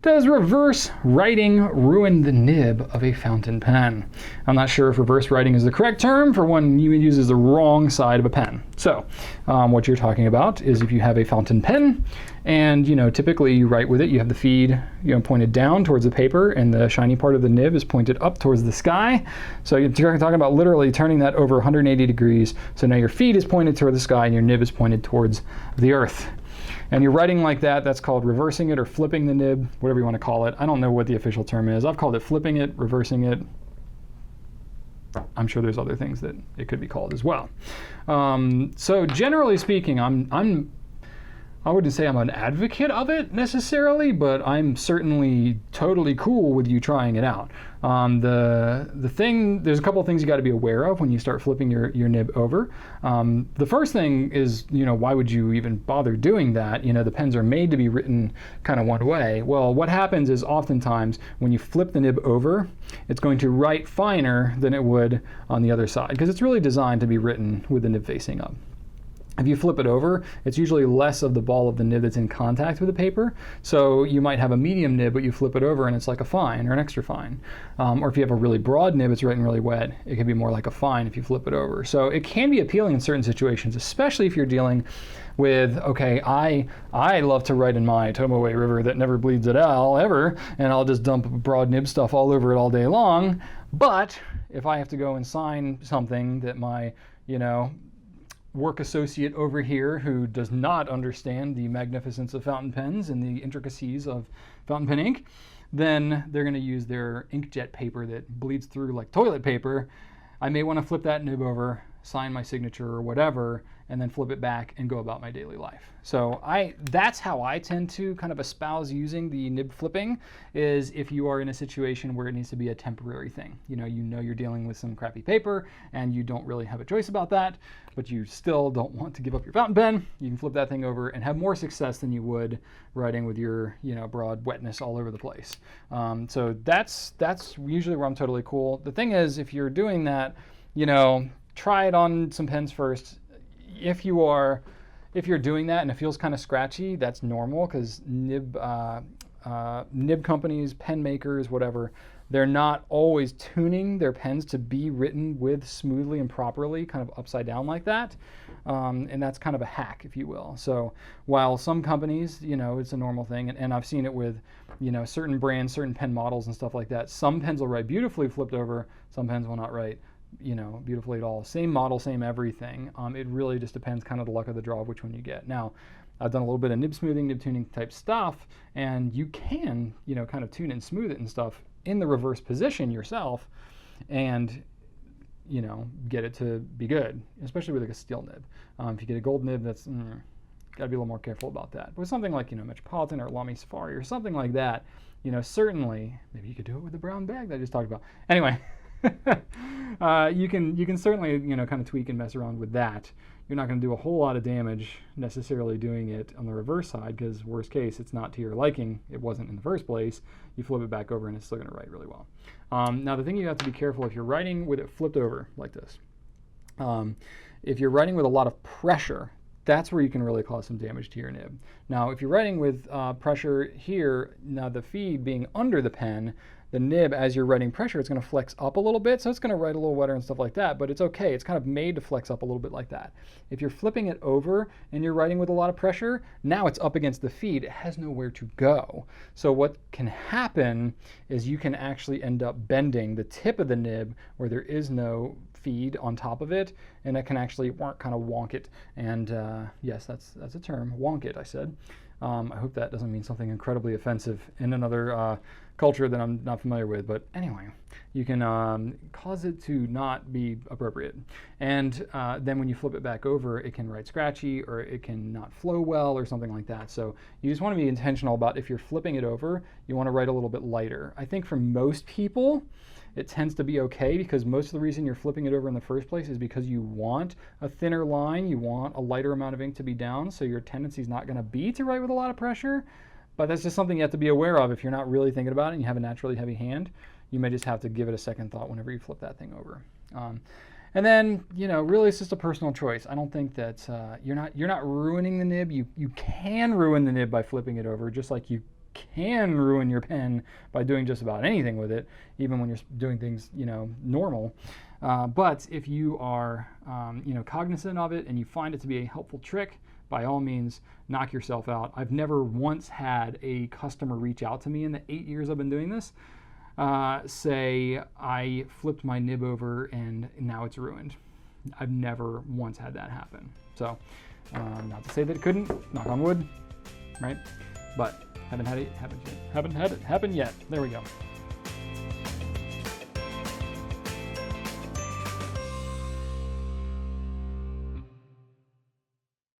Does reverse writing ruin the nib of a fountain pen? I'm not sure if reverse writing is the correct term for when you uses the wrong side of a pen. So what you're talking about is if you have a fountain pen and typically you write with it, you have the feed pointed down towards the paper and the shiny part of the nib is pointed up towards the sky. So you're talking about literally turning that over 180 degrees. So now your feed is pointed toward the sky and your nib is pointed towards the earth. And you're writing like that, that's called reversing it or flipping the nib, whatever you want to call it. I don't know what the official term is. I've called it flipping it, reversing it. I'm sure there's other things that it could be called as well. So generally speaking, I wouldn't say I'm an advocate of it necessarily, but I'm certainly totally cool with you trying it out. There's a couple of things you got to be aware of when you start flipping your nib over. The first thing is, why would you even bother doing that? The pens are made to be written kind of one way. Well, what happens is oftentimes when you flip the nib over, it's going to write finer than it would on the other side because it's really designed to be written with the nib facing up. If you flip it over, it's usually less of the ball of the nib that's in contact with the paper. So you might have a medium nib, but you flip it over and it's like a fine or an extra fine. Or if you have a really broad nib, it's written really wet. It can be more like a fine if you flip it over. So it can be appealing in certain situations, especially if you're dealing with, okay, I love to write in my Tomoe River that never bleeds at all, ever, and I'll just dump broad nib stuff all over it all day long. But if I have to go and sign something that my, work associate over here who does not understand the magnificence of fountain pens and the intricacies of fountain pen ink, then they're going to use their inkjet paper that bleeds through like toilet paper. I may want to flip that nib over, sign my signature or whatever, and then flip it back and go about my daily life. So that's how I tend to kind of espouse using the nib flipping, is if you are in a situation where it needs to be a temporary thing. You're dealing with some crappy paper and you don't really have a choice about that, but you still don't want to give up your fountain pen. You can flip that thing over and have more success than you would writing with your broad wetness all over the place. So that's usually where I'm totally cool. The thing is, if you're doing that, try it on some pens first. If you're doing that and it feels kind of scratchy, that's normal because nib companies, pen makers, whatever, they're not always tuning their pens to be written with smoothly and properly, kind of upside down like that. And that's kind of a hack, if you will. So while some companies, it's a normal thing, and I've seen it with, certain brands, certain pen models and stuff like that. Some pens will write beautifully flipped over, some pens will not write beautifully at all. Same model, same everything. It really just depends kind of the luck of the draw of which one you get. Now, I've done a little bit of nib smoothing, nib tuning type stuff, and you can, kind of tune it and smooth it and stuff in the reverse position yourself and, get it to be good, especially with like a steel nib. If you get a gold nib, that's, gotta be a little more careful about that. But with something like, Metropolitan or Lamy Safari or something like that, certainly, maybe you could do it with the brown bag that I just talked about. Anyway, you can certainly kind of tweak and mess around with that. You're not going to do a whole lot of damage necessarily doing it on the reverse side because worst case it's not to your liking, it wasn't in the first place. You flip it back over and it's still going to write really well. Now the thing you have to be careful if you're writing with it flipped over like this. If you're writing with a lot of pressure, that's where you can really cause some damage to your nib. Now if you're writing with pressure here, now the feed being under the pen, the nib, as you're writing pressure, it's going to flex up a little bit, so it's going to write a little wetter and stuff like that, but it's okay. It's kind of made to flex up a little bit like that. If you're flipping it over and you're writing with a lot of pressure, now it's up against the feed. It has nowhere to go. So what can happen is you can actually end up bending the tip of the nib where there is no feed on top of it, and that can actually kind of wonk it. And yes, that's a term, wonk it, I said. I hope that doesn't mean something incredibly offensive in another culture that I'm not familiar with, but anyway, you can cause it to not be appropriate. And then when you flip it back over, it can write scratchy or it can not flow well or something like that. So you just want to be intentional about if you're flipping it over, you want to write a little bit lighter. I think for most people, it tends to be okay because most of the reason you're flipping it over in the first place is because you want a thinner line, you want a lighter amount of ink to be down, so your tendency is not going to be to write with a lot of pressure. But that's just something you have to be aware of. If you're not really thinking about it and you have a naturally heavy hand, you may just have to give it a second thought whenever you flip that thing over. And then, really it's just a personal choice. I don't think that you're not ruining the nib. You can ruin the nib by flipping it over, just like you can ruin your pen by doing just about anything with it, even when you're doing things, normal. But if you are, cognizant of it and you find it to be a helpful trick, by all means, knock yourself out. I've never once had a customer reach out to me in the 8 years I've been doing this, say, I flipped my nib over and now it's ruined. I've never once had that happen. So, not to say that it couldn't, knock on wood, right? But haven't had it happen yet. There we go.